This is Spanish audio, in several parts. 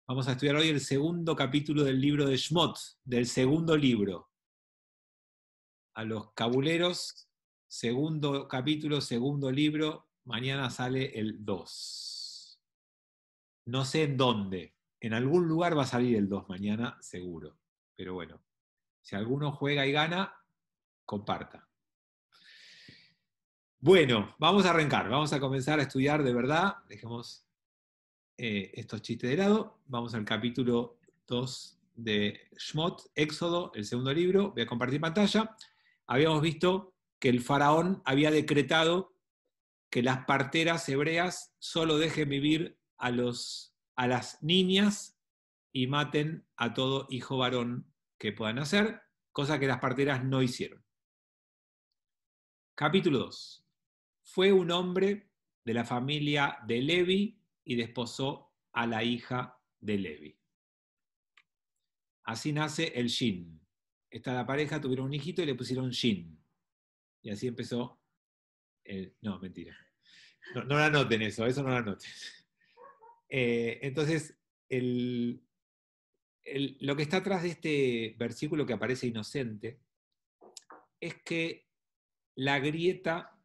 Vamos a estudiar hoy el segundo capítulo del libro de Shmot, del segundo libro. A los cabuleros, segundo capítulo, segundo libro, mañana sale el 2. No sé en dónde, en algún lugar va a salir el 2 mañana, seguro. Pero bueno, si alguno juega y gana, comparta. Bueno, vamos a arrancar, vamos a comenzar a estudiar de verdad, dejemos estos chistes de lado, vamos al capítulo 2 de Shmot, Éxodo, el segundo libro, voy a compartir pantalla. Habíamos visto que el faraón había decretado que las parteras hebreas solo dejen vivir a las niñas y maten a todo hijo varón que puedan nacer, cosa que las parteras no hicieron. Capítulo 2. Fue un hombre de la familia de Levi y desposó a la hija de Levi. Así nace el Shin. La pareja tuvieron un hijito y le pusieron Shin. Y así empezó no, mentira. No lo anoten eso no lo anoten. Entonces, lo que está atrás de este versículo que aparece inocente es que la grieta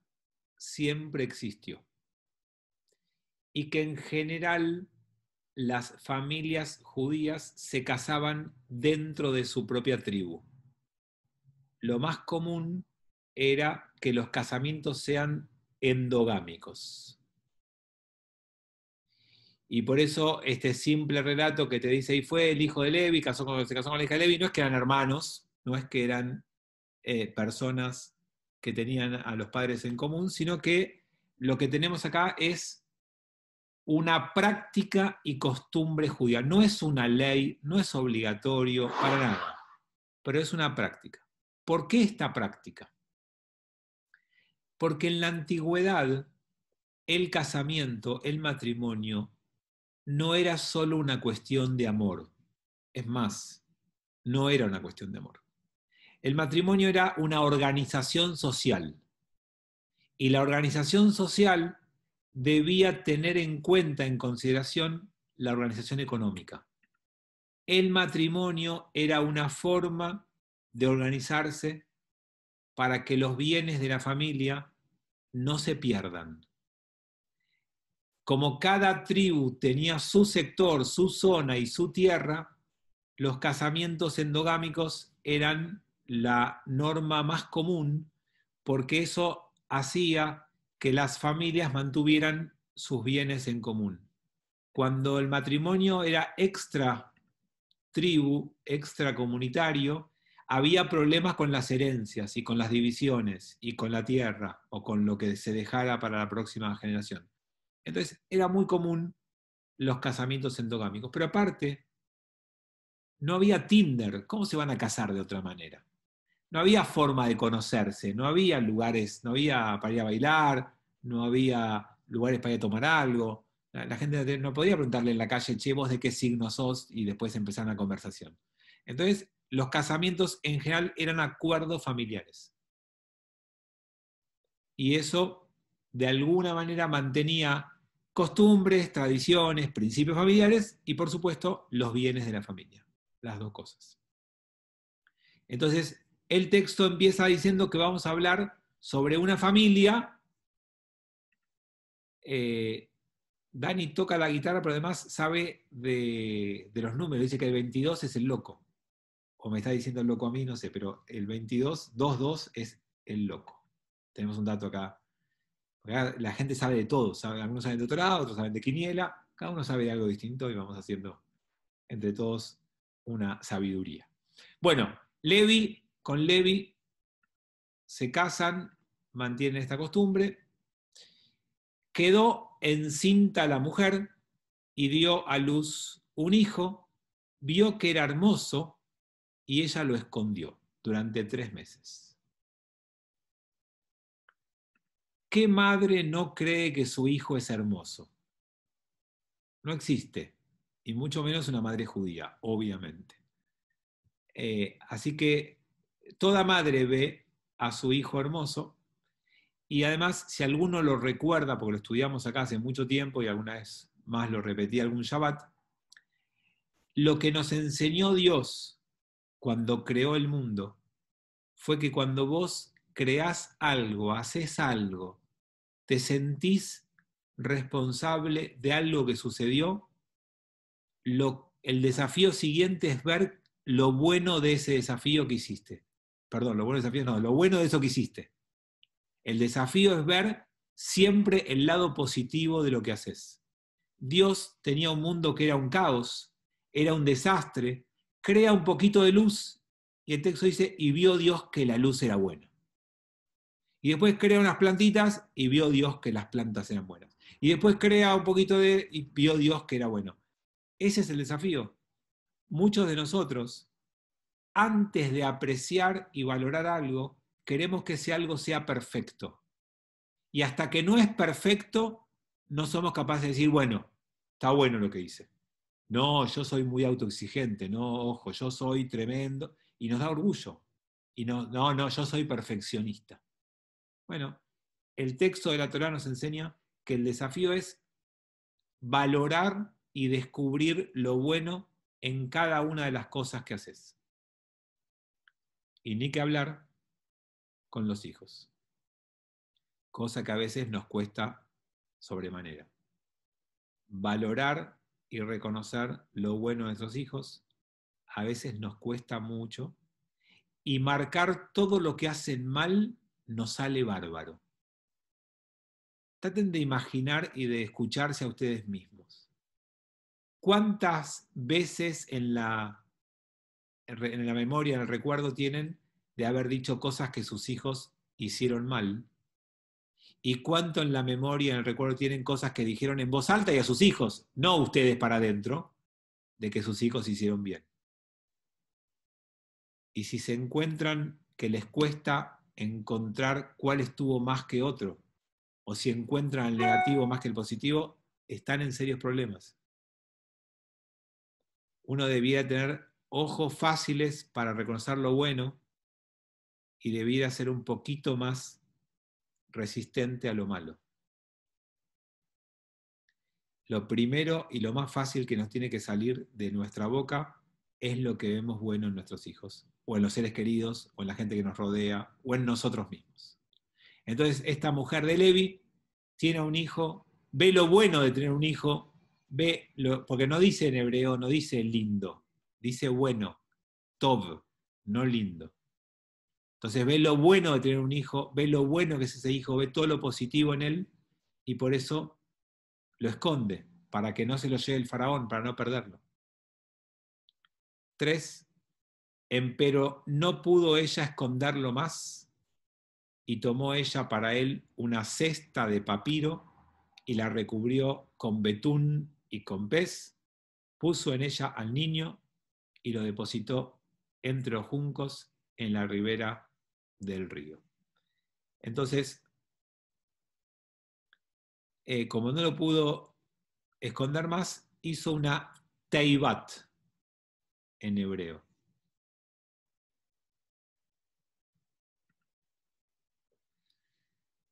siempre existió. Y que en general las familias judías se casaban dentro de su propia tribu. Lo más común era que los casamientos sean endogámicos. Y por eso este simple relato que te dice, y fue el hijo de Levi, se casó con la hija de Levi, no es que eran hermanos, no es que eran personas que tenían a los padres en común, sino que lo que tenemos acá es una práctica y costumbre judía. No es una ley, no es obligatorio, para nada, pero es una práctica. ¿Por qué esta práctica? Porque en la antigüedad el casamiento, el matrimonio, no era solo una cuestión de amor. Es más, no era una cuestión de amor. El matrimonio era una organización social. Y la organización social debía tener en cuenta, en consideración, la organización económica. El matrimonio era una forma de organizarse para que los bienes de la familia no se pierdan. Como cada tribu tenía su sector, su zona y su tierra, los casamientos endogámicos eran la norma más común porque eso hacía que las familias mantuvieran sus bienes en común. Cuando el matrimonio era extra tribu, extracomunitario, había problemas con las herencias y con las divisiones y con la tierra o con lo que se dejara para la próxima generación. Entonces era muy común los casamientos endogámicos, pero aparte no había Tinder. ¿Cómo se van a casar de otra manera? No había forma de conocerse, no había lugares, no había para ir a bailar, no había lugares para ir a tomar algo. La gente no podía preguntarle en la calle, che, vos de qué signo sos, y después empezar una conversación. Entonces, los casamientos en general eran acuerdos familiares. Y eso, de alguna manera, mantenía costumbres, tradiciones, principios familiares y, por supuesto, los bienes de la familia. Las dos cosas. Entonces, el texto empieza diciendo que vamos a hablar sobre una familia. Dani toca la guitarra, pero además sabe de los números. Dice que el 22 es el loco. O me está diciendo el loco a mí, no sé, pero el 22, 22 es el loco. Tenemos un dato acá. La gente sabe de todo. Algunos saben de doctorado, otros saben de quiniela. Cada uno sabe de algo distinto y vamos haciendo entre todos una sabiduría. Bueno, con Levi se casan, mantienen esta costumbre. Quedó encinta la mujer y dio a luz un hijo, vio que era hermoso y ella lo escondió durante 3 meses. ¿Qué madre no cree que su hijo es hermoso? No existe, y mucho menos una madre judía, obviamente. Así que toda madre ve a su hijo hermoso. Y además, si alguno lo recuerda, porque lo estudiamos acá hace mucho tiempo y alguna vez más lo repetí algún Shabbat, lo que nos enseñó Dios cuando creó el mundo fue que cuando vos creás algo, haces algo, te sentís responsable de algo que sucedió, el desafío siguiente es ver lo bueno de ese desafío que hiciste. Perdón, lo bueno de desafío no, lo bueno de eso que hiciste. El desafío es ver siempre el lado positivo de lo que haces. Dios tenía un mundo que era un caos, era un desastre, crea un poquito de luz, y el texto dice, y vio Dios que la luz era buena. Y después crea unas plantitas y vio Dios que las plantas eran buenas. Y después crea un poquito y vio Dios que era bueno. Ese es el desafío. Muchos de nosotros, antes de apreciar y valorar algo, queremos que ese algo sea perfecto. Y hasta que no es perfecto, no somos capaces de decir, bueno, está bueno lo que hice. No, yo soy muy autoexigente, no, ojo, yo soy tremendo. Y nos da orgullo. Y no, yo soy perfeccionista. Bueno, el texto de la Torá nos enseña que el desafío es valorar y descubrir lo bueno en cada una de las cosas que haces. Y ni que hablar con los hijos, cosa que a veces nos cuesta sobremanera. Valorar y reconocer lo bueno de nuestros hijos a veces nos cuesta mucho, y marcar todo lo que hacen mal nos sale bárbaro. Traten de imaginar y de escucharse a ustedes mismos. ¿Cuántas veces en la memoria, en el recuerdo tienen de haber dicho cosas que sus hijos hicieron mal? ¿Y cuánto en la memoria, en el recuerdo tienen cosas que dijeron en voz alta y a sus hijos, no ustedes para adentro, de que sus hijos hicieron bien? Y si se encuentran que les cuesta encontrar cuál estuvo más que otro, o si encuentran el negativo más que el positivo, están en serios problemas. Uno debiera tener ojos fáciles para reconocer lo bueno y debiera ser un poquito más resistente a lo malo. Lo primero y lo más fácil que nos tiene que salir de nuestra boca es lo que vemos bueno en nuestros hijos, o en los seres queridos, o en la gente que nos rodea, o en nosotros mismos. Entonces, esta mujer de Levi tiene un hijo, ve lo bueno de tener un hijo, porque no dice en hebreo, no dice lindo, dice bueno, tov, no lindo. Entonces ve lo bueno de tener un hijo, ve lo bueno que es ese hijo, ve todo lo positivo en él, y por eso lo esconde, para que no se lo lleve el faraón, para no perderlo. 3, empero no pudo ella esconderlo más, y tomó ella para él una cesta de papiro, y la recubrió con betún y con pez, puso en ella al niño, y lo depositó entre los juncos en la ribera del río. Entonces, como no lo pudo esconder más, hizo una teibat en hebreo.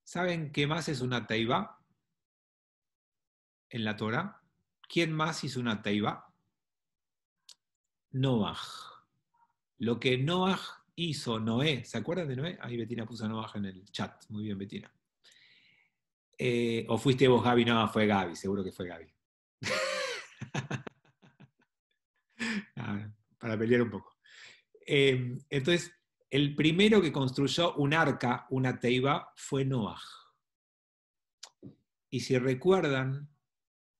¿Saben qué más es una teibá en la Torá? ¿Quién más hizo una teibá? Noaj. Lo que Noaj hizo, Noé, ¿se acuerdan de Noé? Ahí Betina puso a Noaj en el chat. Muy bien, Betina. ¿O fuiste vos, Gaby? No, fue Gaby, seguro que fue Gaby. Para pelear un poco. Entonces, el primero que construyó un arca, una teiba, fue Noaj. Y si recuerdan,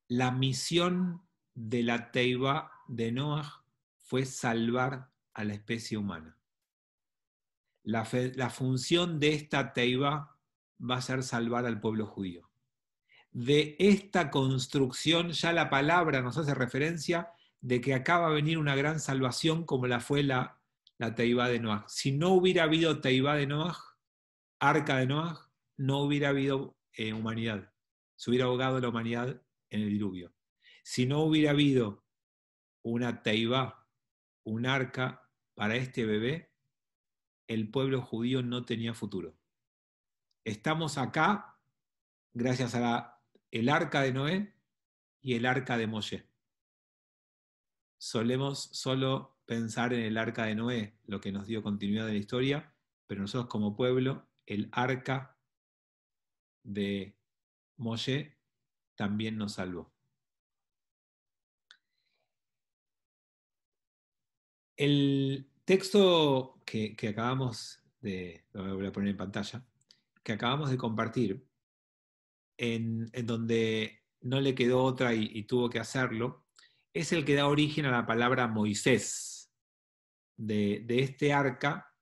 la misión de la teiba de Noaj fue salvar a la especie humana. La función de esta teiba va a ser salvar al pueblo judío. De esta construcción ya la palabra nos hace referencia de que acá va a venir una gran salvación como la fue la Teibá de Noaj. Si no hubiera habido Teibá de Noaj, arca de Noaj, no hubiera habido humanidad. Se hubiera ahogado la humanidad en el diluvio. Si no hubiera habido una Teibá, un arca para este bebé, el pueblo judío no tenía futuro. Estamos acá gracias a el arca de Noé, y el arca de Moshe. Solemos solo pensar en el arca de Noé, lo que nos dio continuidad de la historia, pero nosotros como pueblo, el arca de Moshe también nos salvó. El texto que acabamos de, lo voy a poner en pantalla, que acabamos de compartir, en donde no le quedó otra y tuvo que hacerlo, es el que da origen a la palabra Moisés, de este arca,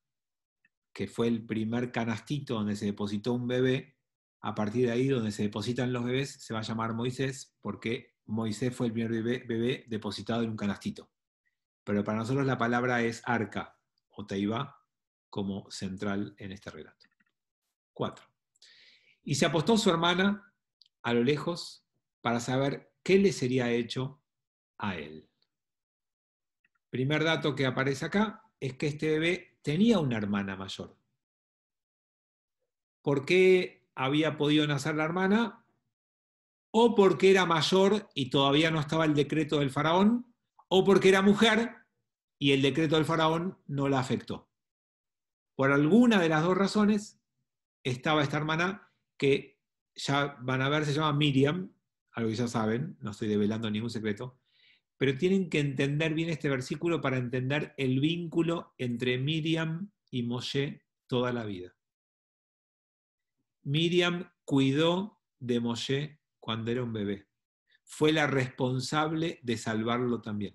que fue el primer canastito donde se depositó un bebé. A partir de ahí, donde se depositan los bebés, se va a llamar Moisés, porque Moisés fue el primer bebé depositado en un canastito. Pero para nosotros la palabra es arca, o teibá, como central en este relato. 4. Y se apostó su hermana a lo lejos para saber qué le sería hecho a él. Primer dato que aparece acá es que este bebé tenía una hermana mayor. ¿Por qué había podido nacer la hermana? O porque era mayor y todavía no estaba el decreto del faraón, o porque era mujer y el decreto del faraón no la afectó. Por alguna de las dos razones estaba esta hermana que ya van a ver, se llama Miriam, algo que ya saben, no estoy develando ningún secreto, pero tienen que entender bien este versículo para entender el vínculo entre Miriam y Moshe toda la vida. Miriam cuidó de Moshe cuando era un bebé. Fue la responsable de salvarlo también.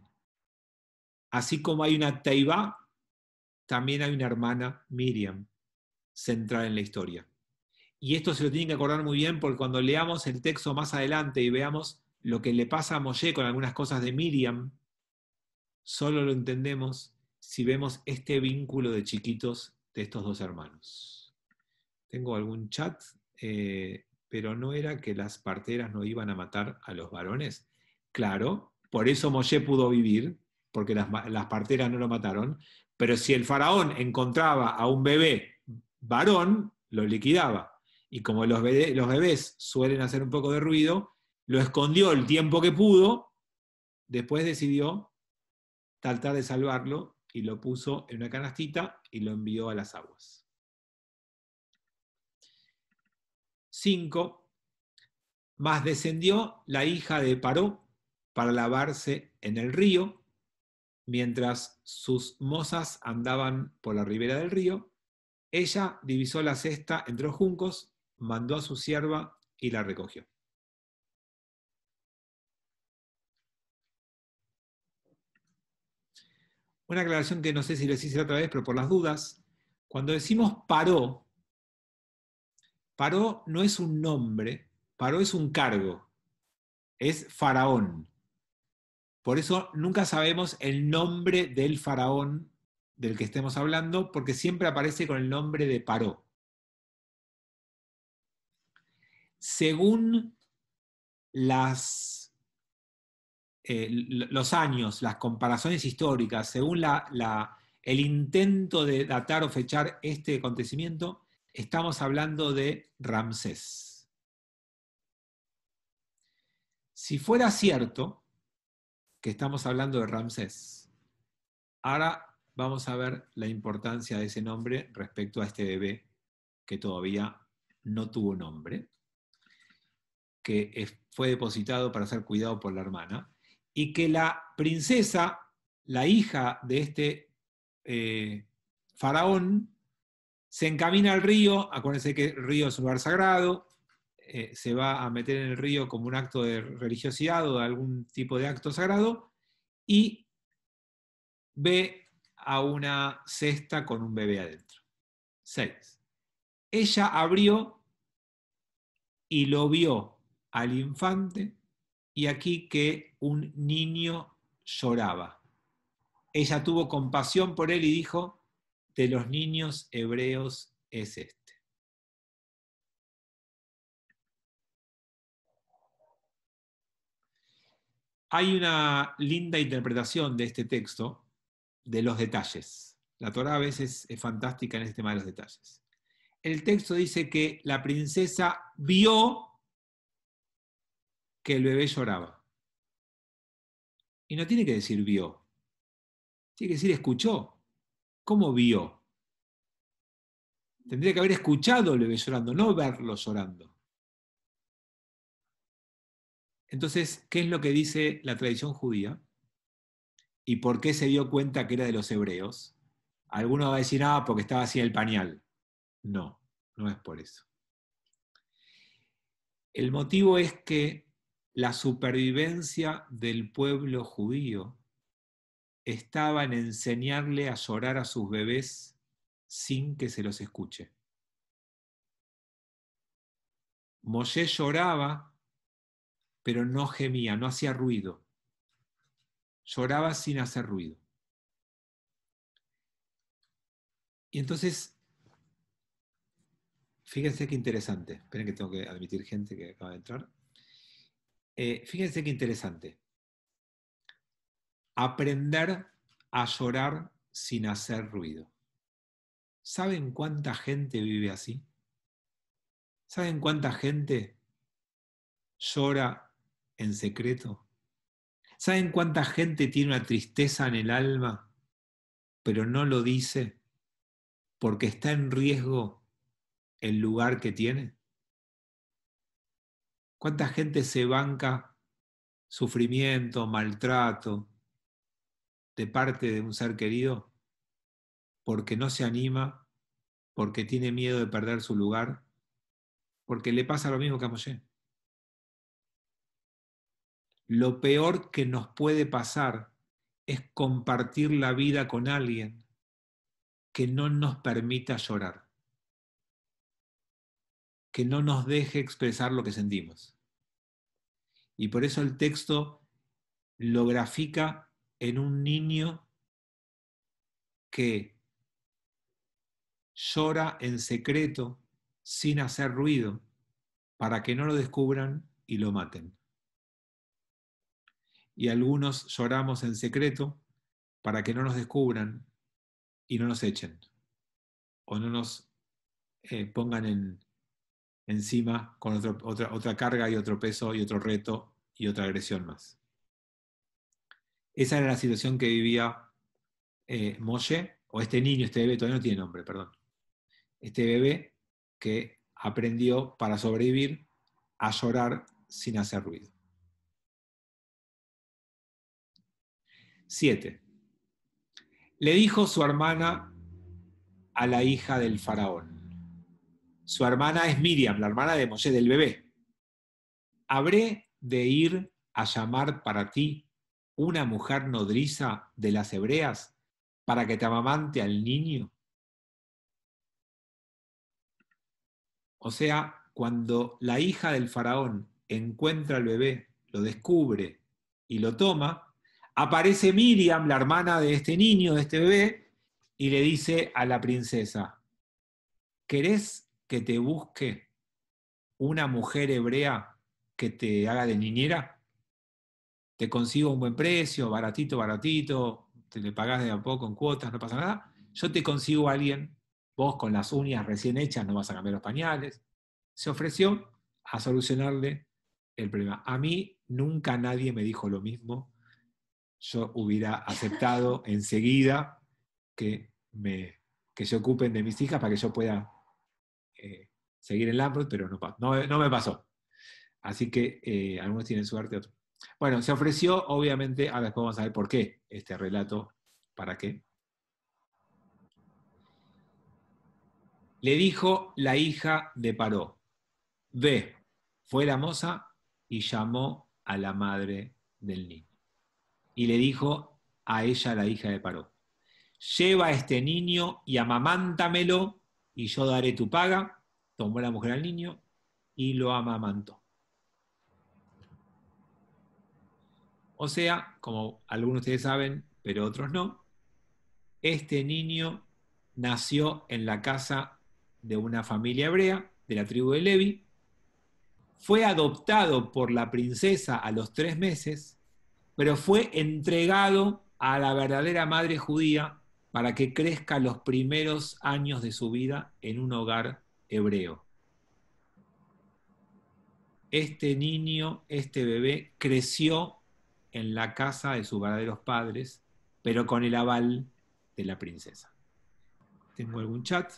Así como hay una Teibá, también hay una hermana, Miriam, central en la historia. Y esto se lo tienen que acordar muy bien porque cuando leamos el texto más adelante y veamos lo que le pasa a Moshe con algunas cosas de Miriam, solo lo entendemos si vemos este vínculo de chiquitos de estos dos hermanos. Tengo algún chat, pero no era que las parteras no iban a matar a los varones. Claro, por eso Moshe pudo vivir, porque las parteras no lo mataron, pero si el faraón encontraba a un bebé varón, lo liquidaba. Y como los bebés suelen hacer un poco de ruido, lo escondió el tiempo que pudo, después decidió tratar de salvarlo y lo puso en una canastita y lo envió a las aguas. 5. Mas descendió la hija de Paró para lavarse en el río, mientras sus mozas andaban por la ribera del río. Ella divisó la cesta entre los juncos, mandó a su sierva y la recogió. Una aclaración que no sé si les hice otra vez, pero por las dudas, cuando decimos Paró, Paró no es un nombre, Paró es un cargo, es faraón. Por eso nunca sabemos el nombre del faraón del que estemos hablando, porque siempre aparece con el nombre de Paró. Según los años, las comparaciones históricas, según el intento de datar o fechar este acontecimiento, estamos hablando de Ramsés. Si fuera cierto que estamos hablando de Ramsés, ahora vamos a ver la importancia de ese nombre respecto a este bebé que todavía no tuvo nombre, que fue depositado para ser cuidado por la hermana, y que la princesa, la hija de este faraón, se encamina al río. Acuérdense que el río es un lugar sagrado, se va a meter en el río como un acto de religiosidad o de algún tipo de acto sagrado, y ve a una cesta con un bebé adentro. 6. Ella abrió y lo vio al infante, y aquí que un niño lloraba. Ella tuvo compasión por él y dijo: de los niños hebreos es este. Hay una linda interpretación de este texto, de los detalles. La Torá a veces es fantástica en este tema de los detalles. El texto dice que la princesa vio que el bebé lloraba. Y no tiene que decir vio, tiene que decir escuchó. ¿Cómo vio? Tendría que haber escuchado al bebé llorando, no verlo llorando. Entonces, ¿qué es lo que dice la tradición judía? ¿Y por qué se dio cuenta que era de los hebreos? Alguno va a decir, ah, porque estaba así el pañal. No, no es por eso. El motivo es que la supervivencia del pueblo judío estaba en enseñarle a llorar a sus bebés sin que se los escuche. Moshe lloraba, pero no gemía, no hacía ruido. Lloraba sin hacer ruido. Y entonces, fíjense qué interesante. Esperen que tengo que admitir gente que acaba de entrar. Fíjense qué interesante. Aprender a llorar sin hacer ruido. ¿Saben cuánta gente vive así? ¿Saben cuánta gente llora en secreto? ¿Saben cuánta gente tiene una tristeza en el alma, pero no lo dice porque está en riesgo el lugar que tiene? ¿Cuánta gente se banca sufrimiento, maltrato de parte de un ser querido porque no se anima, porque tiene miedo de perder su lugar, porque le pasa lo mismo que a Moshe? Lo peor que nos puede pasar es compartir la vida con alguien que no nos permita llorar, que no nos deje expresar lo que sentimos. Y por eso el texto lo grafica en un niño que llora en secreto, sin hacer ruido, para que no lo descubran y lo maten. Y algunos lloramos en secreto para que no nos descubran y no nos echen, o no nos pongan encima con otra carga y otro peso y otro reto y otra agresión más. Esa era la situación que vivía Moshe, o este niño, este bebé, todavía no tiene nombre, perdón. Este bebé que aprendió para sobrevivir a llorar sin hacer ruido. 7. Le dijo su hermana a la hija del faraón. Su hermana es Miriam, la hermana de Moshe, del bebé. ¿Habré de ir a llamar para ti una mujer nodriza de las hebreas para que te amamante al niño? O sea, cuando la hija del faraón encuentra al bebé, lo descubre y lo toma, aparece Miriam, la hermana de este niño, de este bebé, y le dice a la princesa, ¿querés que te busque una mujer hebrea que te haga de niñera? Te consigo un buen precio, baratito, baratito, te le pagás de a poco en cuotas, no pasa nada. Yo te consigo a alguien, vos con las uñas recién hechas no vas a cambiar los pañales. Se ofreció a solucionarle el problema. A mí nunca nadie me dijo lo mismo. Yo hubiera aceptado enseguida que, que se ocupen de mis hijas para que yo pueda seguir en Lamprod, pero no me pasó. Así que algunos tienen suerte, otros. Bueno, se ofreció, obviamente, ahora después vamos a ver por qué este relato, para qué. Le dijo la hija de Paró, ve, fue la moza y llamó a la madre del niño. Y le dijo a ella, la hija de Paró, lleva a este niño y amamántamelo y yo daré tu paga. Tomó la mujer al niño y lo amamantó. O sea, como algunos de ustedes saben, pero otros no, este niño nació en la casa de una familia hebrea, de la tribu de Levi, fue adoptado por la princesa a los 3 meses, pero fue entregado a la verdadera madre judía para que crezca los primeros años de su vida en un hogar hebreo. Este niño, este bebé, creció en la casa de sus verdaderos padres, pero con el aval de la princesa. ¿Tengo algún chat?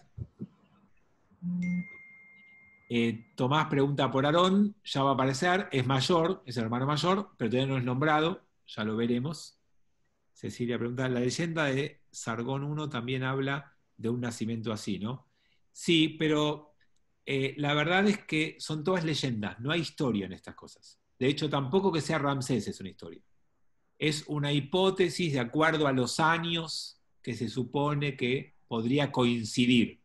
Tomás pregunta por Aarón, ya va a aparecer, es mayor, es el hermano mayor, pero todavía no es nombrado, ya lo veremos. Cecilia pregunta, la leyenda de Sargón I también habla de un nacimiento así, ¿no? Sí, pero la verdad es que son todas leyendas, no hay historia en estas cosas. De hecho, tampoco que sea Ramsés es una historia. Es una hipótesis de acuerdo a los años que se supone que podría coincidir.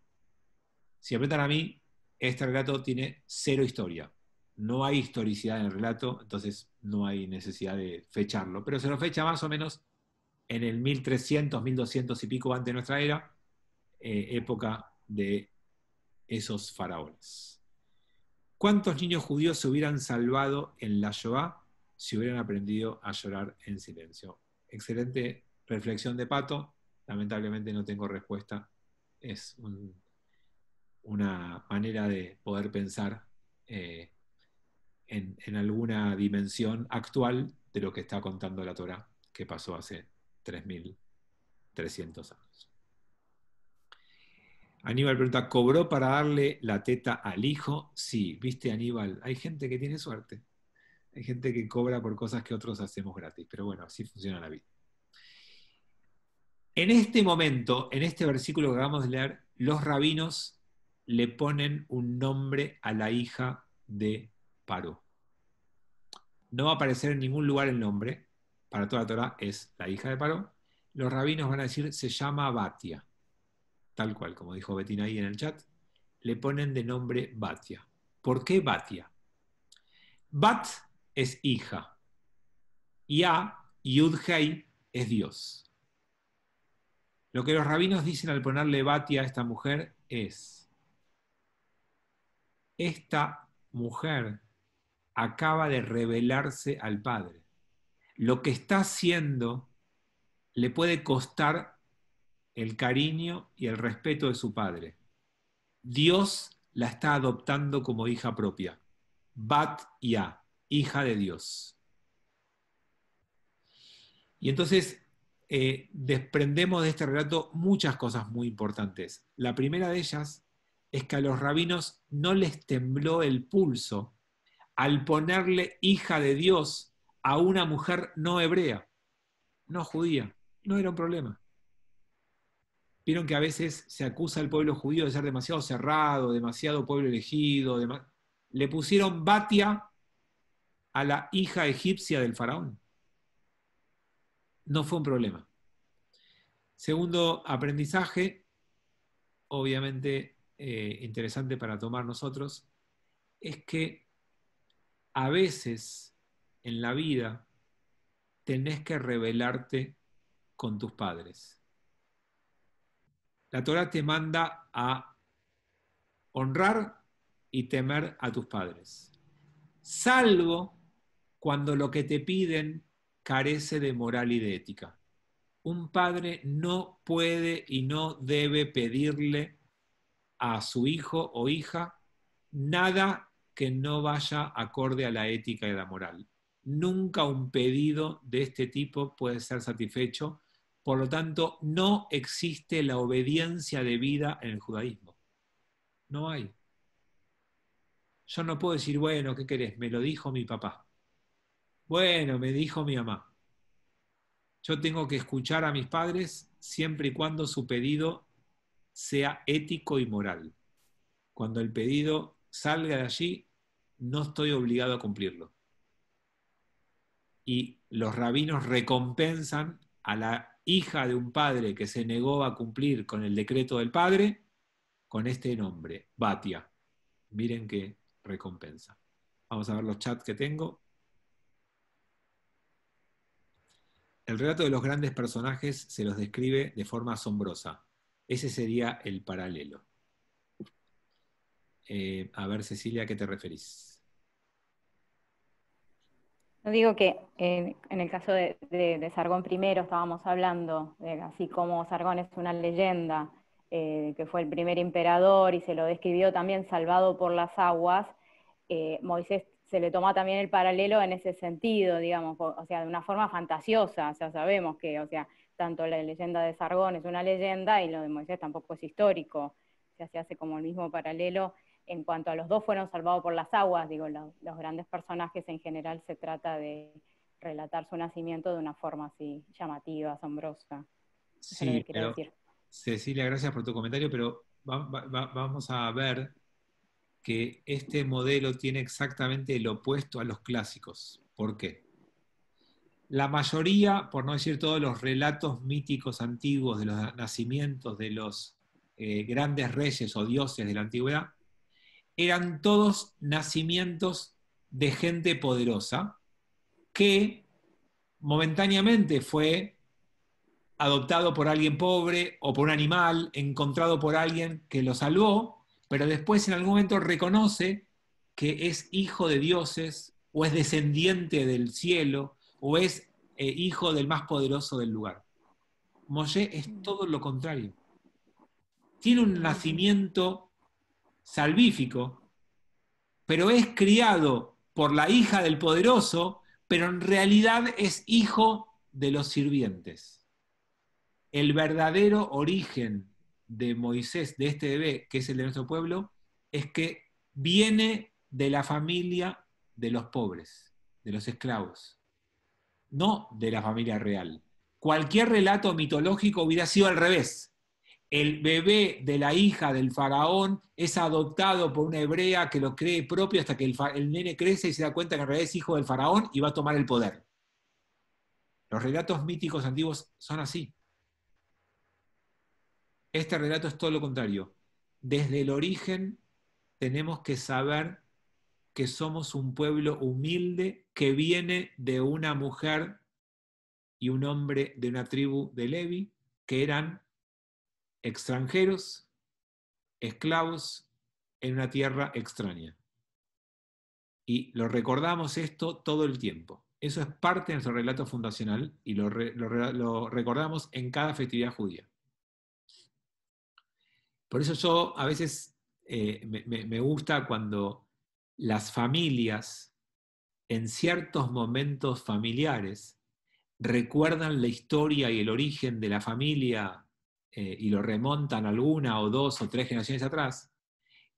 Si me preguntan a mí, este relato tiene cero historia. No hay historicidad en el relato, entonces no hay necesidad de fecharlo. Pero se lo fecha más o menos en el 1300, 1200 y pico antes de nuestra era, época de esos faraones. ¿Cuántos niños judíos se hubieran salvado en la Shoah si hubieran aprendido a llorar en silencio? Excelente reflexión de Pato. Lamentablemente no tengo respuesta. Es una manera de poder pensar eh, en alguna dimensión actual de lo que está contando la Torá, que pasó hace 3300 años. Aníbal pregunta, ¿cobró para darle la teta al hijo? Sí, viste Aníbal, hay gente que tiene suerte. Hay gente que cobra por cosas que otros hacemos gratis, pero bueno, así funciona la vida. En este momento, en este versículo que acabamos de leer, los rabinos le ponen un nombre a la hija de Paró. No va a aparecer en ningún lugar el nombre, para toda la Torah es la hija de Paró. Los rabinos van a decir, se llama Batia, tal cual, como dijo Betina ahí en el chat, le ponen de nombre Batia. ¿Por qué Batia? Bat es hija, y Yud-Hei, es Dios. Lo que los rabinos dicen al ponerle Batia a esta mujer es, esta mujer acaba de revelarse al Padre. Lo que está haciendo le puede costar el cariño y el respeto de su padre. Dios la está adoptando como hija propia. Bat Ya, hija de Dios. Y entonces desprendemos de este relato muchas cosas muy importantes. La primera de ellas es que a los rabinos no les tembló el pulso al ponerle hija de Dios a una mujer no hebrea, no judía. No era un problema. Vieron que a veces se acusa al pueblo judío de ser demasiado cerrado, demasiado pueblo elegido. Le pusieron Batia a la hija egipcia del faraón. No fue un problema. Segundo aprendizaje, obviamente interesante para tomar nosotros, es que a veces en la vida tenés que rebelarte con tus padres. La Torá te manda a honrar y temer a tus padres, salvo cuando lo que te piden carece de moral y de ética. Un padre no puede y no debe pedirle a su hijo o hija nada que no vaya acorde a la ética y la moral. Nunca un pedido de este tipo puede ser satisfecho, por lo tanto, no existe la obediencia debida en el judaísmo. No hay. Yo no puedo decir, bueno, ¿qué querés? Me lo dijo mi papá. Bueno, me dijo mi mamá. Yo tengo que escuchar a mis padres siempre y cuando su pedido sea ético y moral. Cuando el pedido salga de allí, no estoy obligado a cumplirlo. Y los rabinos recompensan a la hija de un padre que se negó a cumplir con el decreto del padre con este nombre, Batia. Miren qué recompensa. Vamos a ver los chats que tengo. El relato de los grandes personajes se los describe de forma asombrosa. Ese sería el paralelo. A ver, Cecilia, ¿a qué te referís? No digo que en el caso de Sargón I estábamos hablando, así como Sargón es una leyenda, que fue el primer emperador y se lo describió también salvado por las aguas, Moisés se le toma también el paralelo en ese sentido, digamos, o sea, de una forma fantasiosa, o sea, sabemos que, o sea, tanto la leyenda de Sargón es una leyenda y lo de Moisés tampoco es histórico, o sea, se hace como el mismo paralelo en cuanto a los dos fueron salvados por las aguas, digo, los grandes personajes en general se trata de relatar su nacimiento de una forma así llamativa, asombrosa, eso es lo Sí, que quiero pero decir. Cecilia, gracias por tu comentario, pero vamos a ver que este modelo tiene exactamente el opuesto a los clásicos. ¿Por qué? La mayoría, por no decir todos los relatos míticos antiguos de los nacimientos de los grandes reyes o dioses de la antigüedad, eran todos nacimientos de gente poderosa que momentáneamente fue adoptado por alguien pobre o por un animal, encontrado por alguien que lo salvó, pero después en algún momento reconoce que es hijo de dioses o es descendiente del cielo o es hijo del más poderoso del lugar. Moshe es todo lo contrario. Tiene un nacimiento salvífico, pero es criado por la hija del poderoso, pero en realidad es hijo de los sirvientes. El verdadero origen de Moisés, de este bebé, que es el de nuestro pueblo, es que viene de la familia de los pobres, de los esclavos, no de la familia real. Cualquier relato mitológico hubiera sido al revés. El bebé de la hija del faraón es adoptado por una hebrea que lo cree propio hasta que el nene crece y se da cuenta que en realidad es hijo del faraón y va a tomar el poder. Los relatos míticos antiguos son así. Este relato es todo lo contrario. Desde el origen tenemos que saber que somos un pueblo humilde que viene de una mujer y un hombre de una tribu de Levi, que eran extranjeros, esclavos en una tierra extraña. Y lo recordamos esto todo el tiempo. Eso es parte de nuestro relato fundacional y lo recordamos en cada festividad judía. Por eso yo a veces me gusta cuando las familias, en ciertos momentos familiares, recuerdan la historia y el origen de la familia y lo remontan alguna o dos o tres generaciones atrás,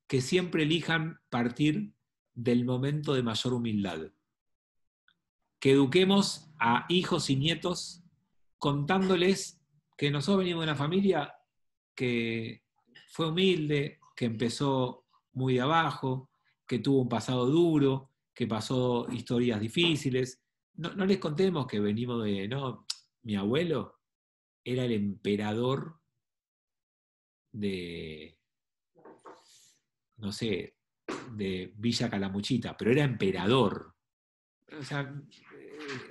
que siempre elijan partir del momento de mayor humildad. Que eduquemos a hijos y nietos contándoles que nosotros venimos de una familia que fue humilde, que empezó muy de abajo, que tuvo un pasado duro, que pasó historias difíciles. No les contemos que venimos de, no, mi abuelo era el emperador de, no sé, de Villa Calamuchita, pero era emperador. O sea,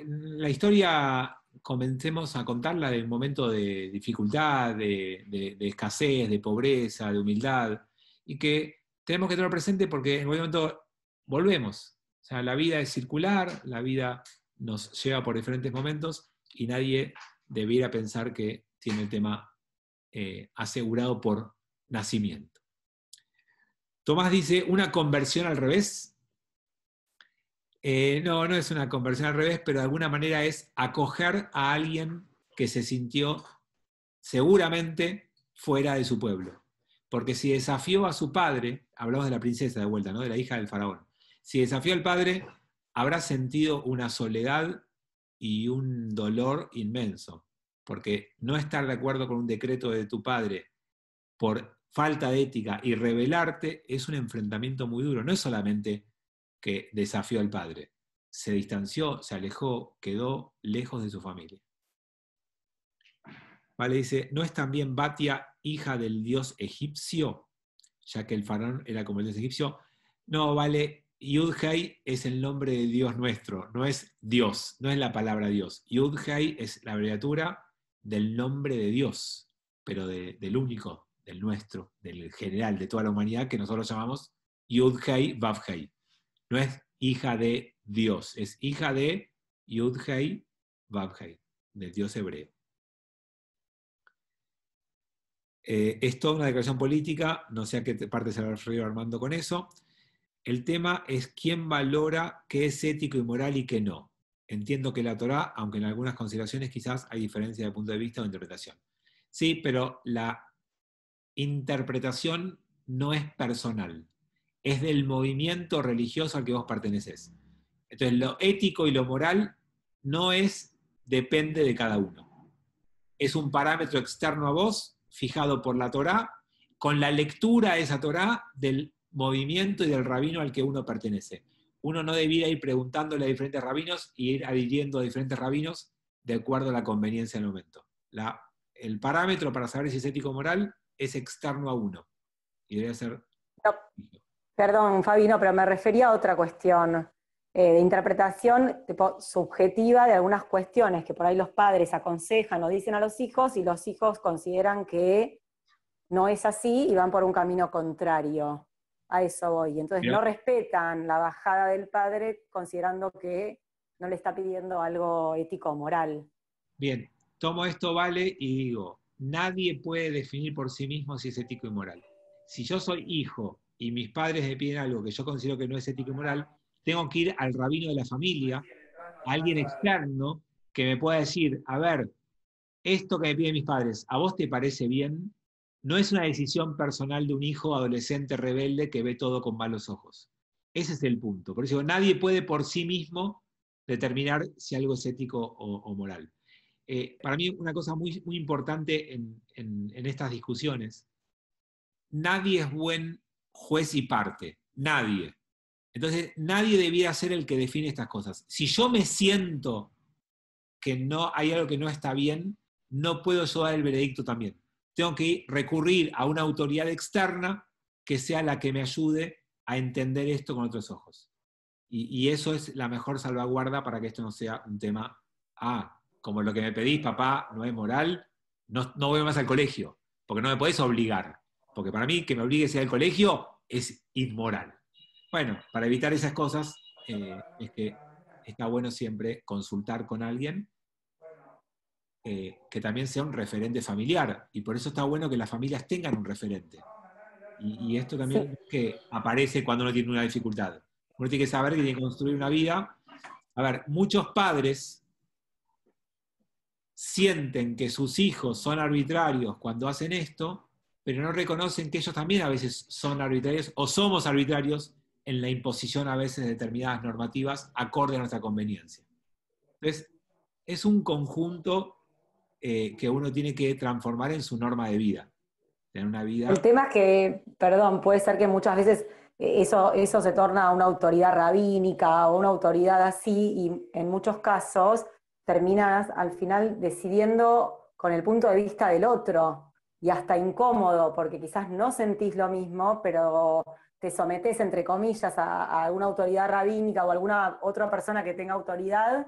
la historia comencemos a contarla del momento de dificultad, de escasez, de pobreza, de humildad, y que tenemos que tenerlo presente porque en algún momento volvemos. O sea, la vida es circular, la vida nos lleva por diferentes momentos y nadie debiera pensar que tiene el tema asegurado por nacimiento. Tomás dice, una conversión al revés. No, no es una conversión al revés, pero de alguna manera es acoger a alguien que se sintió seguramente fuera de su pueblo. Porque si desafió a su padre, hablamos de la princesa de vuelta, ¿no? De la hija del faraón. Si desafió al padre, habrá sentido una soledad y un dolor inmenso. Porque no estar de acuerdo con un decreto de tu padre por falta de ética y rebelarte es un enfrentamiento muy duro. No es solamente que desafió al padre, se distanció, se alejó, quedó lejos de su familia. Vale, dice, ¿no es también Batia hija del dios egipcio? Ya que el faraón era como el dios egipcio. No, vale, Yud-Hei es el nombre de Dios nuestro, no es Dios, no es la palabra Dios. Yud-Hei es la abreviatura del nombre de Dios, pero del único, del nuestro, del general, de toda la humanidad, que nosotros llamamos Yud-Hei, Vav-Hei. No es hija de Dios, es hija de Yud-Hei, Vav-Hei, del Dios hebreo. Es toda una declaración política, no sé a qué parte se ha referido Armando con eso. El tema es quién valora qué es ético y moral y qué no. Entiendo que la Torá, aunque en algunas consideraciones quizás hay diferencia de punto de vista o interpretación. Sí, pero la interpretación no es personal, es del movimiento religioso al que vos perteneces. Entonces, lo ético y lo moral no es, depende de cada uno. Es un parámetro externo a vos, fijado por la Torá, con la lectura de esa Torá del movimiento y del rabino al que uno pertenece. Uno no debiera ir preguntándole a diferentes rabinos y ir adhiriendo a diferentes rabinos de acuerdo a la conveniencia del momento. El parámetro para saber si es ético o moral es externo a uno. Y debería ser... No, perdón, Fabi, no, pero me refería a otra cuestión de interpretación tipo, subjetiva de algunas cuestiones que por ahí los padres aconsejan o dicen a los hijos y los hijos consideran que no es así y van por un camino contrario. A eso voy. Entonces Bien. no respetan la bajada del padre considerando que no le está pidiendo algo ético o moral. Bien, tomo esto, vale, y digo, nadie puede definir por sí mismo si es ético y moral. Si yo soy hijo y mis padres me piden algo que yo considero que no es ético y moral, tengo que ir al rabino de la familia, a alguien externo que me pueda decir, a ver, esto que me piden mis padres, ¿a vos te parece bien? No es una decisión personal de un hijo adolescente rebelde que ve todo con malos ojos. Ese es el punto. Por eso digo, nadie puede por sí mismo determinar si algo es ético o moral. Para mí una cosa muy, muy importante en estas discusiones, nadie es buen juez y parte, nadie. Entonces, nadie debiera ser el que define estas cosas. Si yo me siento que no hay algo que no está bien, no puedo yo dar el veredicto también. Tengo que recurrir a una autoridad externa que sea la que me ayude a entender esto con otros ojos. Y eso es la mejor salvaguarda para que esto no sea un tema, como lo que me pedís, papá, no es moral, no voy más al colegio, porque no me podés obligar. Porque para mí que me obligues a ir al colegio es inmoral. Bueno, para evitar esas cosas es que está bueno siempre consultar con alguien que también sea un referente familiar. Y por eso está bueno que las familias tengan un referente. Y esto también Sí. que aparece cuando uno tiene una dificultad. Uno tiene que saber que tiene que construir una vida. A ver, muchos padres sienten que sus hijos son arbitrarios cuando hacen esto, pero no reconocen que ellos también a veces son arbitrarios o somos arbitrarios en la imposición a veces de determinadas normativas acorde a nuestra conveniencia. Entonces, es un conjunto que uno tiene que transformar en su norma de vida. Tener una vida... El tema es que, perdón, puede ser que muchas veces eso se torna una autoridad rabínica o una autoridad así, y en muchos casos terminas al final decidiendo con el punto de vista del otro, y hasta incómodo, porque quizás no sentís lo mismo, pero te sometés, entre comillas, a alguna autoridad rabínica o alguna otra persona que tenga autoridad,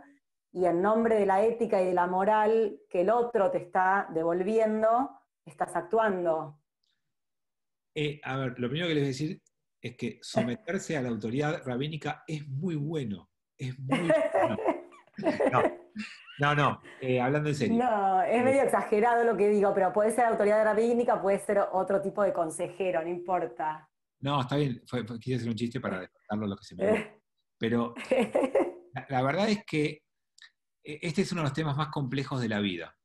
y en nombre de la ética y de la moral que el otro te está devolviendo, estás actuando. A ver, lo primero que les voy a decir es que someterse a la autoridad rabínica es muy bueno. Es muy bueno. No, hablando en serio. No, es Eh, medio exagerado lo que digo, pero puede ser autoridad rabínica, puede ser otro tipo de consejero, no importa. no, está bien, quise hacer un chiste para despertarlo lo que se me dio. Pero la verdad es que este es uno de los temas más complejos de la vida,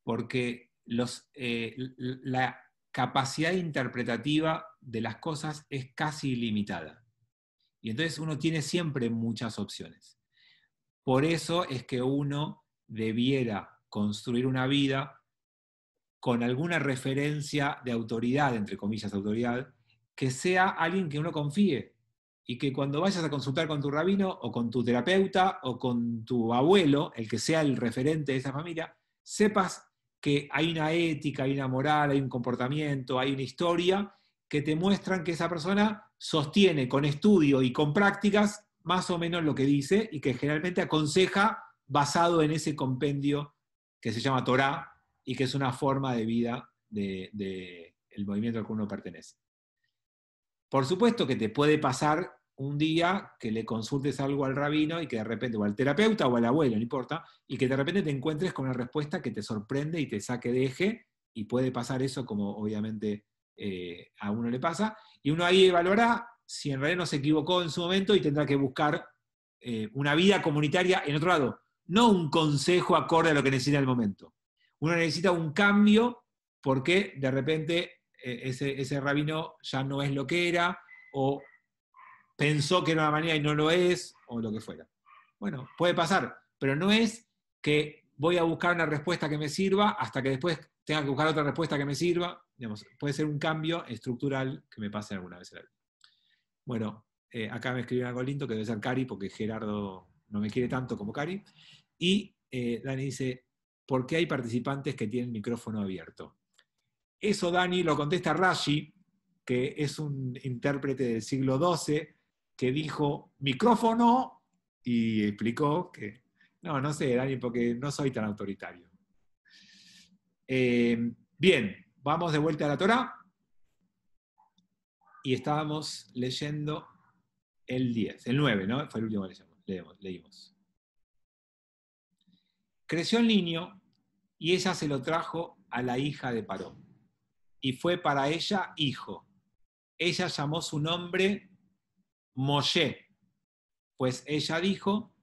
porque la capacidad interpretativa de las cosas es casi ilimitada. Y entonces uno tiene siempre muchas opciones. Por eso es que uno debiera construir una vida con alguna referencia de autoridad, entre comillas, autoridad, que sea alguien que uno confíe. Y que cuando vayas a consultar con tu rabino o con tu terapeuta o con tu abuelo, el que sea el referente de esa familia, sepas que hay una ética, hay una moral, hay un comportamiento, hay una historia que te muestran que esa persona sostiene con estudio y con prácticas más o menos lo que dice y que generalmente aconseja basado en ese compendio que se llama Torá y que es una forma de vida del movimiento al que uno pertenece. Por supuesto que te puede pasar un día que le consultes algo al rabino y que de repente, o al terapeuta o al abuelo, no importa, y que de repente te encuentres con una respuesta que te sorprende y te saque de eje, y puede pasar eso como obviamente a uno le pasa, y uno ahí evaluará si en realidad no se equivocó en su momento y tendrá que buscar una vida comunitaria en otro lado, no un consejo acorde a lo que necesita en el momento. Uno necesita un cambio porque de repente ese rabino ya no es lo que era, o pensó que era una manera y no lo es, o lo que fuera. Bueno, puede pasar, pero no es que voy a buscar una respuesta que me sirva hasta que después tenga que buscar otra respuesta que me sirva. Digamos, puede ser un cambio estructural que me pase alguna vez en la vida. Bueno, acá me escribió algo lindo que debe ser Cari, porque Gerardo no me quiere tanto como Cari. Y Dani dice, ¿por qué hay participantes que tienen micrófono abierto? Eso, Dani, lo contesta Rashi, que es un intérprete del siglo XII, que dijo, micrófono, y explicó que, no sé, Dani, porque no soy tan autoritario. Bien, vamos de vuelta a la Torá, y estábamos leyendo el 10, el 9, ¿no? Fue el último que leímos. Creció el niño, y ella se lo trajo a la hija de Paró, y fue para ella hijo. Ella llamó su nombre Moshe, pues ella dijo,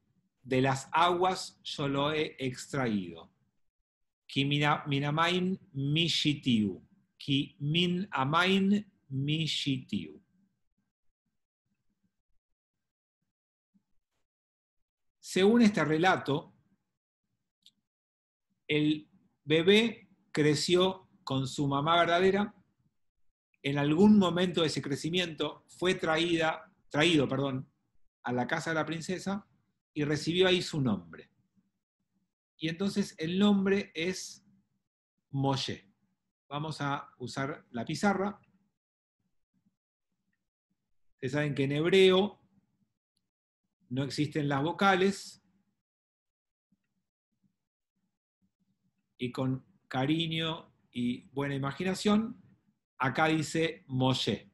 de las aguas yo lo he extraído. Ki minamain mishitiu. Ki min amain mishitiu. Según este relato, el bebé creció con su mamá verdadera. En algún momento de ese crecimiento fue traído, a la casa de la princesa y recibió ahí su nombre. Y entonces el nombre es Moshe. Vamos a usar la pizarra. Ustedes saben que en hebreo no existen las vocales, y con cariño y buena imaginación, acá dice Moshe.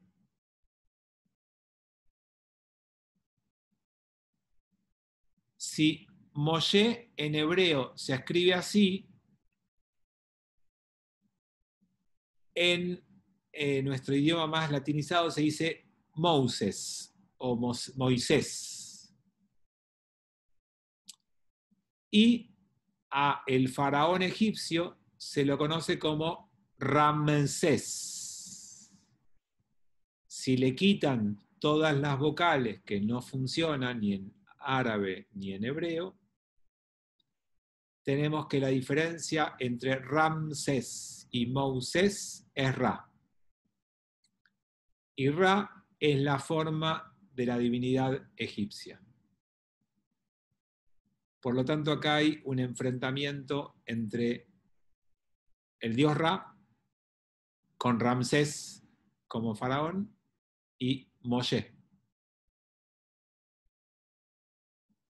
Si Moshe en hebreo se escribe así, en nuestro idioma más latinizado se dice Moses o Moisés. Y a el faraón egipcio se lo conoce como Ramsés. Si le quitan todas las vocales que no funcionan ni en árabe ni en hebreo, tenemos que la diferencia entre Ramsés y Moisés es Ra. Y Ra es la forma de la divinidad egipcia. Por lo tanto, acá hay un enfrentamiento entre el dios Ra, con Ramsés como faraón, y Moshe,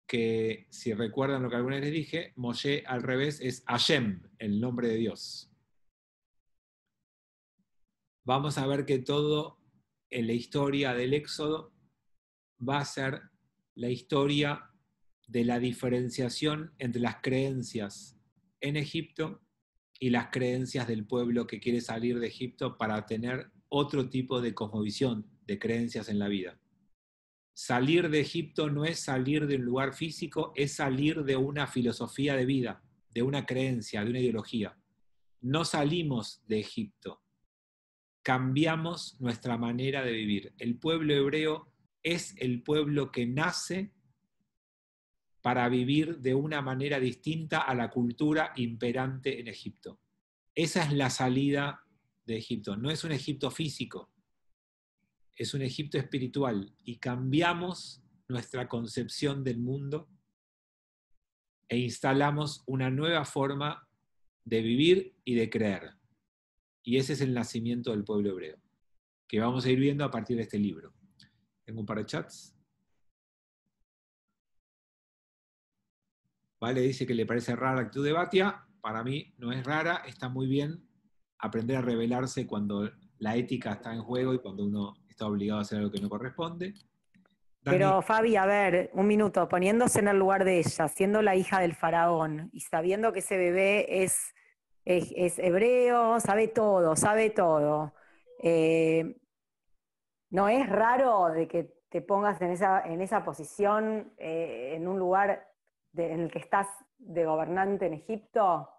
que si recuerdan lo que alguna vez les dije, Moshe al revés es Hashem, el nombre de Dios. Vamos a ver que todo en la historia del Éxodo va a ser la historia de la diferenciación entre las creencias en Egipto y las creencias del pueblo que quiere salir de Egipto para tener otro tipo de cosmovisión, de creencias en la vida. Salir de Egipto no es salir de un lugar físico, es salir de una filosofía de vida, de una creencia, de una ideología. No salimos de Egipto, cambiamos nuestra manera de vivir. El pueblo hebreo es el pueblo que nace para vivir de una manera distinta a la cultura imperante en Egipto. Esa es la salida de Egipto. No es un Egipto físico, es un Egipto espiritual, y cambiamos nuestra concepción del mundo e instalamos una nueva forma de vivir y de creer. Y ese es el nacimiento del pueblo hebreo, que vamos a ir viendo a partir de este libro. Tengo un par de chats. Vale, dice que le parece rara la actitud de Batia. Para mí no es rara, está muy bien aprender a rebelarse cuando la ética está en juego y cuando uno está obligado a hacer algo que no corresponde. Dani. Pero Fabi, a ver, un minuto, poniéndose en el lugar de ella, siendo la hija del faraón y sabiendo que ese bebé es hebreo, sabe todo, ¿No es raro de que te pongas en esa posición, en un lugar en el que estás de gobernante en Egipto?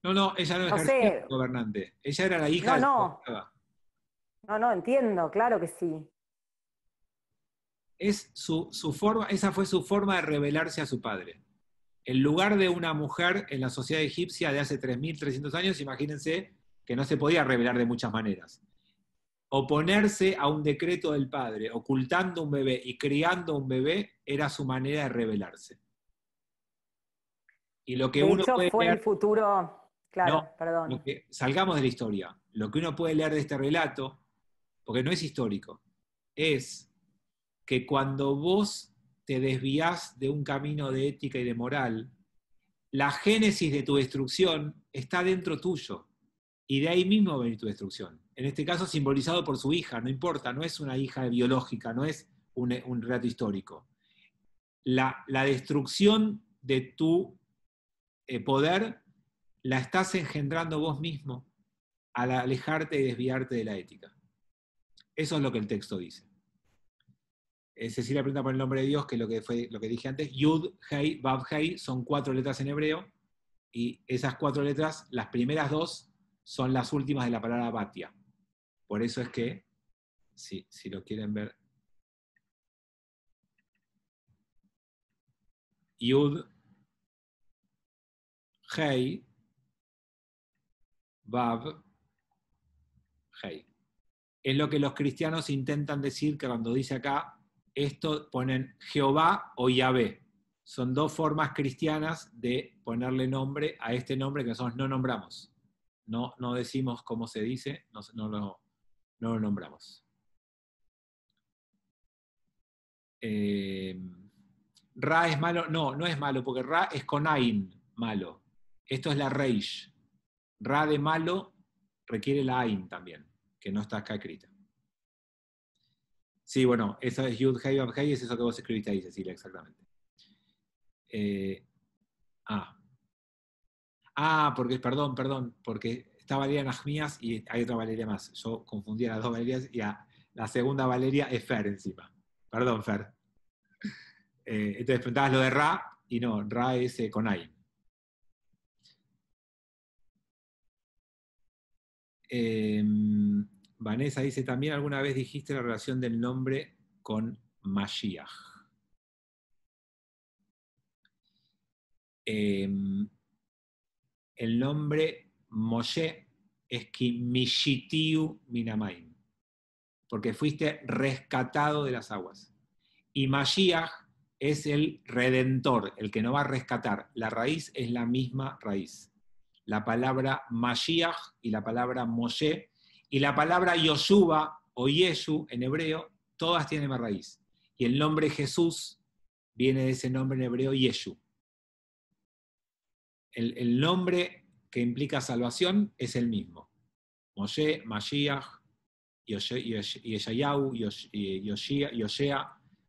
No, ella no No ejercía de sé, gobernante. Ella era la hija no, del que no, gobernaba. no, entiendo, claro que sí. Es su forma, esa fue su forma de rebelarse a su padre. En lugar de una mujer en la sociedad egipcia de hace 3.300 años, imagínense que no se podía rebelar de muchas maneras. Oponerse a un decreto del padre, ocultando un bebé y criando un bebé, era su manera de rebelarse. Y lo que De uno hecho, puede fue leer, el futuro, no, claro, perdón. salgamos de la historia. Lo que uno puede leer de este relato, porque no es histórico, es que cuando vos te desvías de un camino de ética y de moral, la génesis de tu destrucción está dentro tuyo. Y de ahí mismo va a venir tu destrucción. En este caso simbolizado por su hija, no importa, no es una hija biológica, no es un relato histórico. La destrucción de tu poder la estás engendrando vos mismo al alejarte y desviarte de la ética. Eso es lo que el texto dice. Cecilia pregunta por el nombre de Dios, que es lo que dije antes. Yud, Hei, Vav, Hei son 4 letras en hebreo, y esas 4 letras, las primeras 2 son las últimas de la palabra Batia. Por eso es que, si lo quieren ver, Yud, Hei, Vav, Hei. Es lo que los cristianos intentan decir, que cuando dice acá, esto ponen Jehová o Yahvé. Son 2 formas cristianas de ponerle nombre a este nombre que nosotros no nombramos. No decimos cómo se dice, no lo nombramos. Ra es malo, no es malo, porque Ra es con Ain, malo. Esto es la Reish. Ra de malo requiere la Ain también, que no está acá escrita. Sí, bueno, eso es Yud Hei Vav Hei, es eso que vos escribiste ahí, Cecilia, exactamente. Porque, perdón, porque está Valeria Najmías y hay otra Valeria más. Yo confundí a las 2 Valerias y la segunda Valeria es Fer encima. Perdón, Fer. Entonces preguntabas lo de Ra, y no, Ra es con Ain. Vanessa dice, también alguna vez dijiste la relación del nombre con Mashiach. El nombre Moshe es Mishitiu Minamaim, porque fuiste rescatado de las aguas. Y Mashiach es el redentor, el que nos va a rescatar. La raíz es la misma raíz. La palabra Mashiach y la palabra Moshe y la palabra Yoshua o Yeshu en hebreo, todas tienen la raíz. Y el nombre Jesús viene de ese nombre en hebreo Yeshu. El nombre que implica salvación es el mismo. Moshe, Mashiach, Yeshayahu,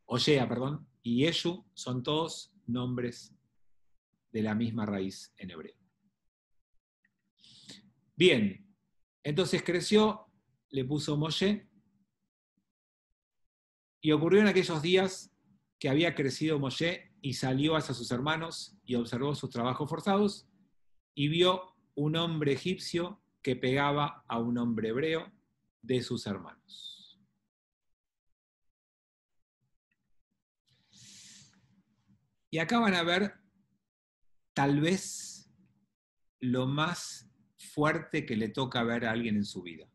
Osea, y Yeshu son todos nombres de la misma raíz en hebreo. Bien, entonces creció, le puso Moshe, y ocurrió en aquellos días que había crecido Moshe y salió hacia sus hermanos y observó sus trabajos forzados y vio un hombre egipcio que pegaba a un hombre hebreo de sus hermanos. Y acá van a ver tal vez lo más fuerte que le toca ver a alguien en su vida.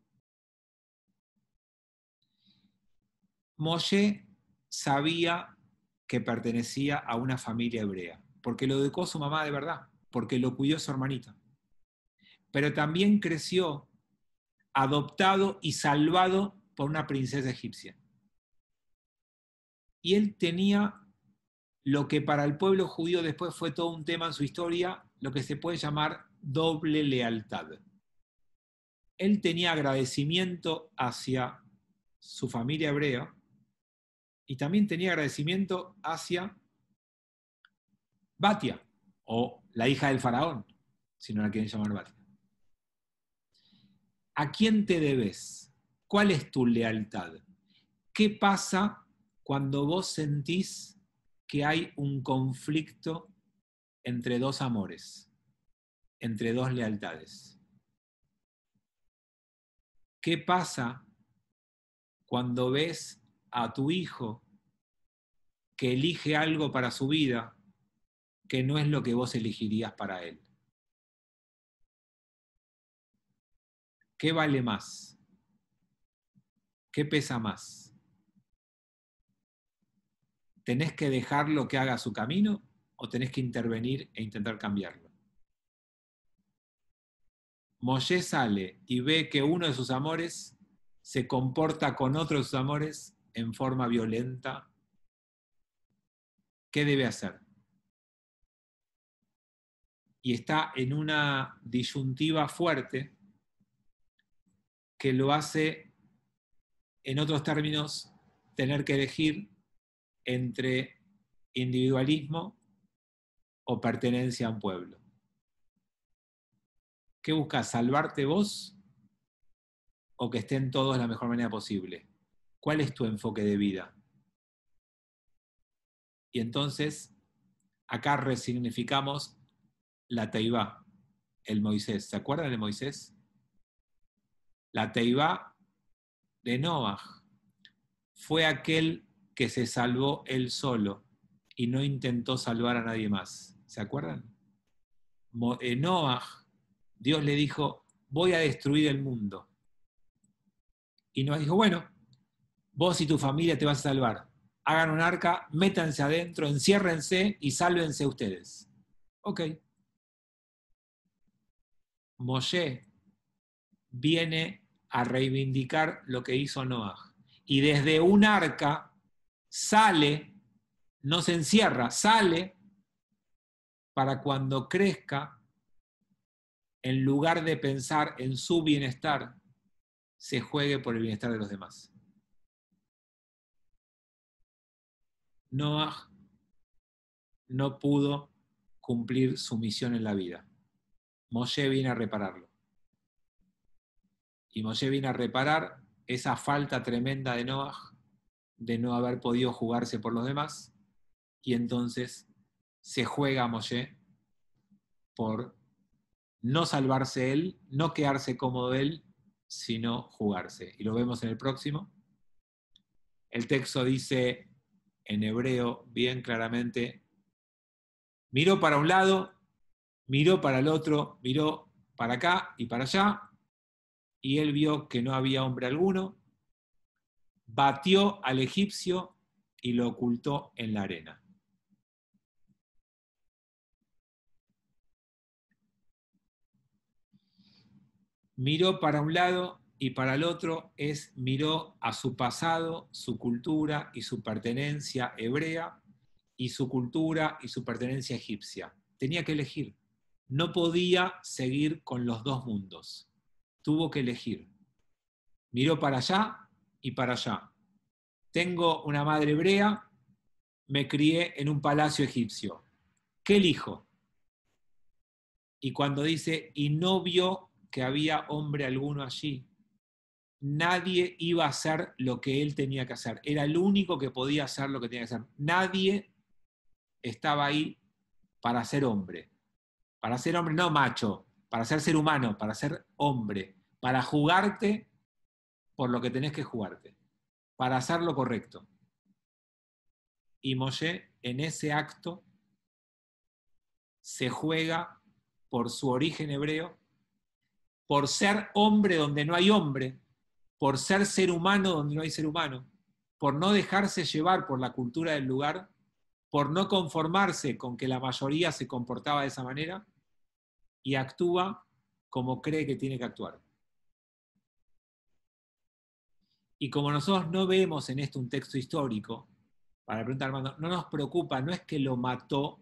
Moshe sabía que pertenecía a una familia hebrea, porque lo educó su mamá de verdad, porque lo cuidó su hermanita. Pero también creció adoptado y salvado por una princesa egipcia. Y él tenía lo que para el pueblo judío después fue todo un tema en su historia, lo que se puede llamar doble lealtad. Él tenía agradecimiento hacia su familia hebrea y también tenía agradecimiento hacia Batia, o la hija del faraón, si no la quieren llamar Batia. ¿A quién te debes? ¿Cuál es tu lealtad? ¿qué pasa cuando vos sentís que hay un conflicto entre dos amores, entre dos lealtades? ¿Qué pasa cuando ves a tu hijo que elige algo para su vida que no es lo que vos elegirías para él? ¿Qué vale más? ¿Qué pesa más? ¿Tenés que dejarlo que haga su camino o tenés que intervenir e intentar cambiarlo? Moshe sale y ve que uno de sus amores se comporta con otro de sus amores en forma violenta. ¿Qué debe hacer? Y está en una disyuntiva fuerte que lo hace, en otros términos, tener que elegir entre individualismo o pertenencia a un pueblo. ¿Qué buscas? ¿Salvarte vos o que estén todos de la mejor manera posible? ¿Cuál es tu enfoque de vida? Y entonces, acá resignificamos la Teivá, el Moisés. ¿Se acuerdan de Moisés? La Teivá de Noaj fue aquel que se salvó él solo y no intentó salvar a nadie más. ¿Se acuerdan? Noaj, Dios le dijo, voy a destruir el mundo. Y Noaj dijo, bueno, vos y tu familia te vas a salvar. Hagan un arca, métanse adentro, enciérrense y sálvense ustedes. Ok. Moshe viene a reivindicar lo que hizo Noaj. Y desde un arca sale, no se encierra, sale para cuando crezca, en lugar de pensar en su bienestar, se juegue por el bienestar de los demás. Noaj no pudo cumplir su misión en la vida. Moshe viene a repararlo. Y Moshe viene a reparar esa falta tremenda de Noaj de no haber podido jugarse por los demás, y entonces se juega a Moshe por no salvarse él, no quedarse cómodo él, sino jugarse. Y lo vemos en el próximo. El texto dice en hebreo bien claramente, miró para un lado, miró para el otro, miró para acá y para allá, y él vio que no había hombre alguno, batió al egipcio y lo ocultó en la arena. Miró para un lado y para el otro miró a su pasado, su cultura y su pertenencia hebrea, y su cultura y su pertenencia egipcia. Tenía que elegir. No podía seguir con los dos mundos. Tuvo que elegir. Miró para allá y para allá. Tengo una madre hebrea, me crié en un palacio egipcio. ¿Qué elijo? Y cuando dice, y no vio que había hombre alguno allí, nadie iba a hacer lo que él tenía que hacer. Era el único que podía hacer lo que tenía que hacer. Nadie estaba ahí para ser hombre. Para ser hombre, no macho, para ser humano, para ser hombre, para jugarte por lo que tenés que jugarte, para hacer lo correcto. Y Moshe, en ese acto, se juega por su origen hebreo, por ser hombre donde no hay hombre, por ser humano donde no hay ser humano, por no dejarse llevar por la cultura del lugar, por no conformarse con que la mayoría se comportaba de esa manera, y actúa como cree que tiene que actuar. Y como nosotros no vemos en esto un texto histórico, para la pregunta de Armando, no nos preocupa, no es que lo mató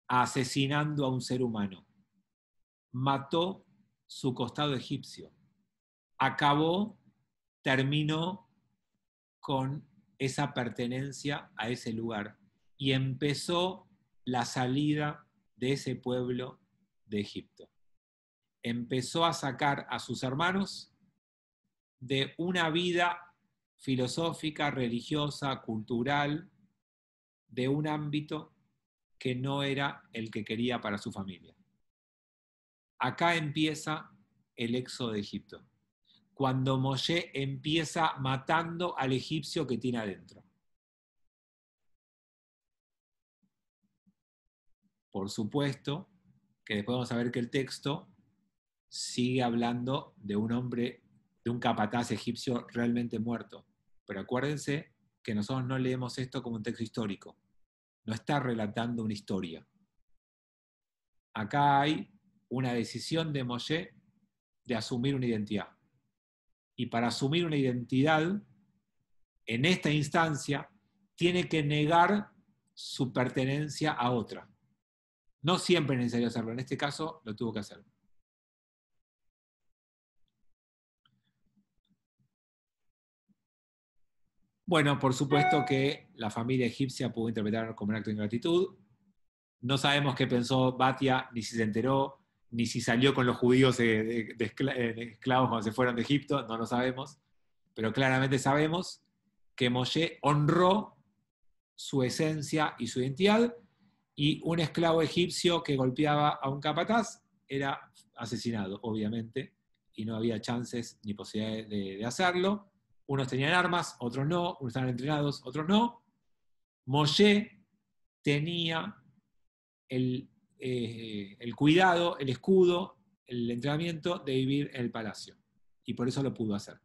asesinando a un ser humano, mató su costado egipcio, terminó con esa pertenencia a ese lugar y empezó la salida de ese pueblo de Egipto. Empezó a sacar a sus hermanos de una vida filosófica, religiosa, cultural, de un ámbito que no era el que quería para su familia. Acá empieza el éxodo de Egipto, cuando Moshe empieza matando al egipcio que tiene adentro. Por supuesto que después vamos a ver que el texto sigue hablando de un hombre, de un capataz egipcio realmente muerto. Pero acuérdense que nosotros no leemos esto como un texto histórico. No está relatando una historia. Acá hay una decisión de Moshe de asumir una identidad. Y para asumir una identidad, en esta instancia, tiene que negar su pertenencia a otra. No siempre es necesario hacerlo. En este caso, lo tuvo que hacer. Bueno, por supuesto que la familia egipcia pudo interpretar como un acto de ingratitud. No sabemos qué pensó Batia, ni si se enteró, ni si salió con los judíos de esclavos cuando se fueron de Egipto, no lo sabemos. Pero claramente sabemos que Moshe honró su esencia y su identidad, y un esclavo egipcio que golpeaba a un capataz era asesinado, obviamente, y no había chances ni posibilidades de hacerlo. Unos tenían armas, otros no, unos estaban entrenados, otros no. Moshe tenía el cuidado, el escudo, el entrenamiento de vivir en el palacio, y por eso lo pudo hacer.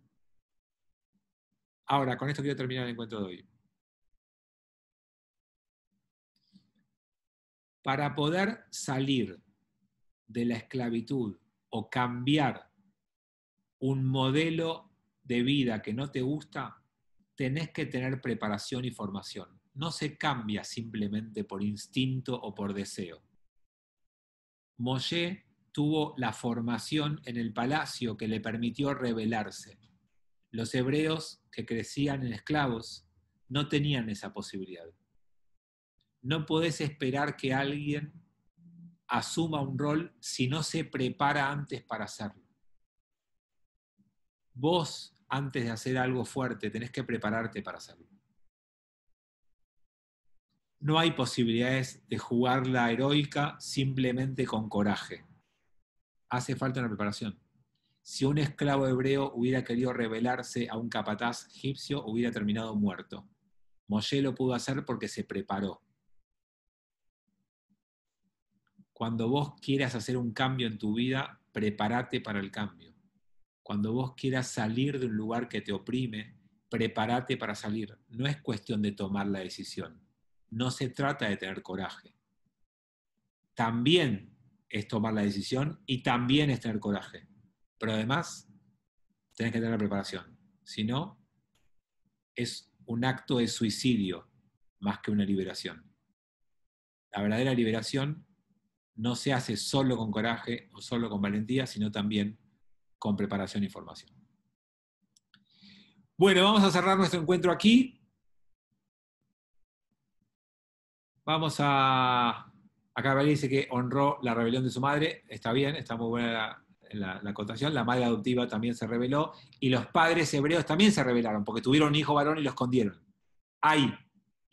Ahora, con esto quiero terminar el encuentro de hoy. Para poder salir de la esclavitud o cambiar un modelo de vida que no te gusta, tenés que tener preparación y formación. No se cambia simplemente por instinto o por deseo. Moshe tuvo la formación en el palacio que le permitió rebelarse. Los hebreos que crecían en esclavos no tenían esa posibilidad. No podés esperar que alguien asuma un rol si no se prepara antes para hacerlo. Vos, antes de hacer algo fuerte, tenés que prepararte para hacerlo. No hay posibilidades de jugar la heroica simplemente con coraje. Hace falta una preparación. Si un esclavo hebreo hubiera querido rebelarse a un capataz egipcio, hubiera terminado muerto. Moshe lo pudo hacer porque se preparó. Cuando vos quieras hacer un cambio en tu vida, prepárate para el cambio. Cuando vos quieras salir de un lugar que te oprime, prepárate para salir. No es cuestión de tomar la decisión. No se trata de tener coraje. También es tomar la decisión y también es tener coraje. Pero además, tenés que tener la preparación. Si no, es un acto de suicidio más que una liberación. La verdadera liberación no se hace solo con coraje o solo con valentía, sino también con preparación y formación. Bueno, vamos a cerrar nuestro encuentro aquí. Vamos a... Acá Valeria dice que honró la rebelión de su madre. Está bien, está muy buena la acotación. La madre adoptiva también se rebeló. Y los padres hebreos también se rebelaron, porque tuvieron un hijo varón y lo escondieron. Hay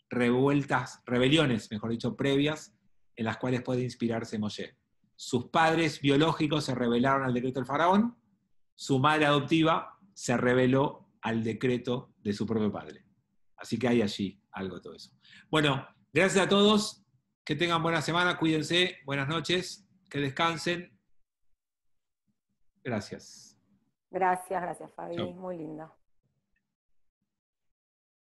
rebeliones, mejor dicho, previas, en las cuales puede inspirarse Moshe. Sus padres biológicos se rebelaron al decreto del faraón. Su madre adoptiva se rebeló al decreto de su propio padre. Así que hay allí algo de todo eso. Bueno, gracias a todos, que tengan buena semana, cuídense, buenas noches, que descansen. Gracias. Gracias, Fabi, Chau. muy lindo.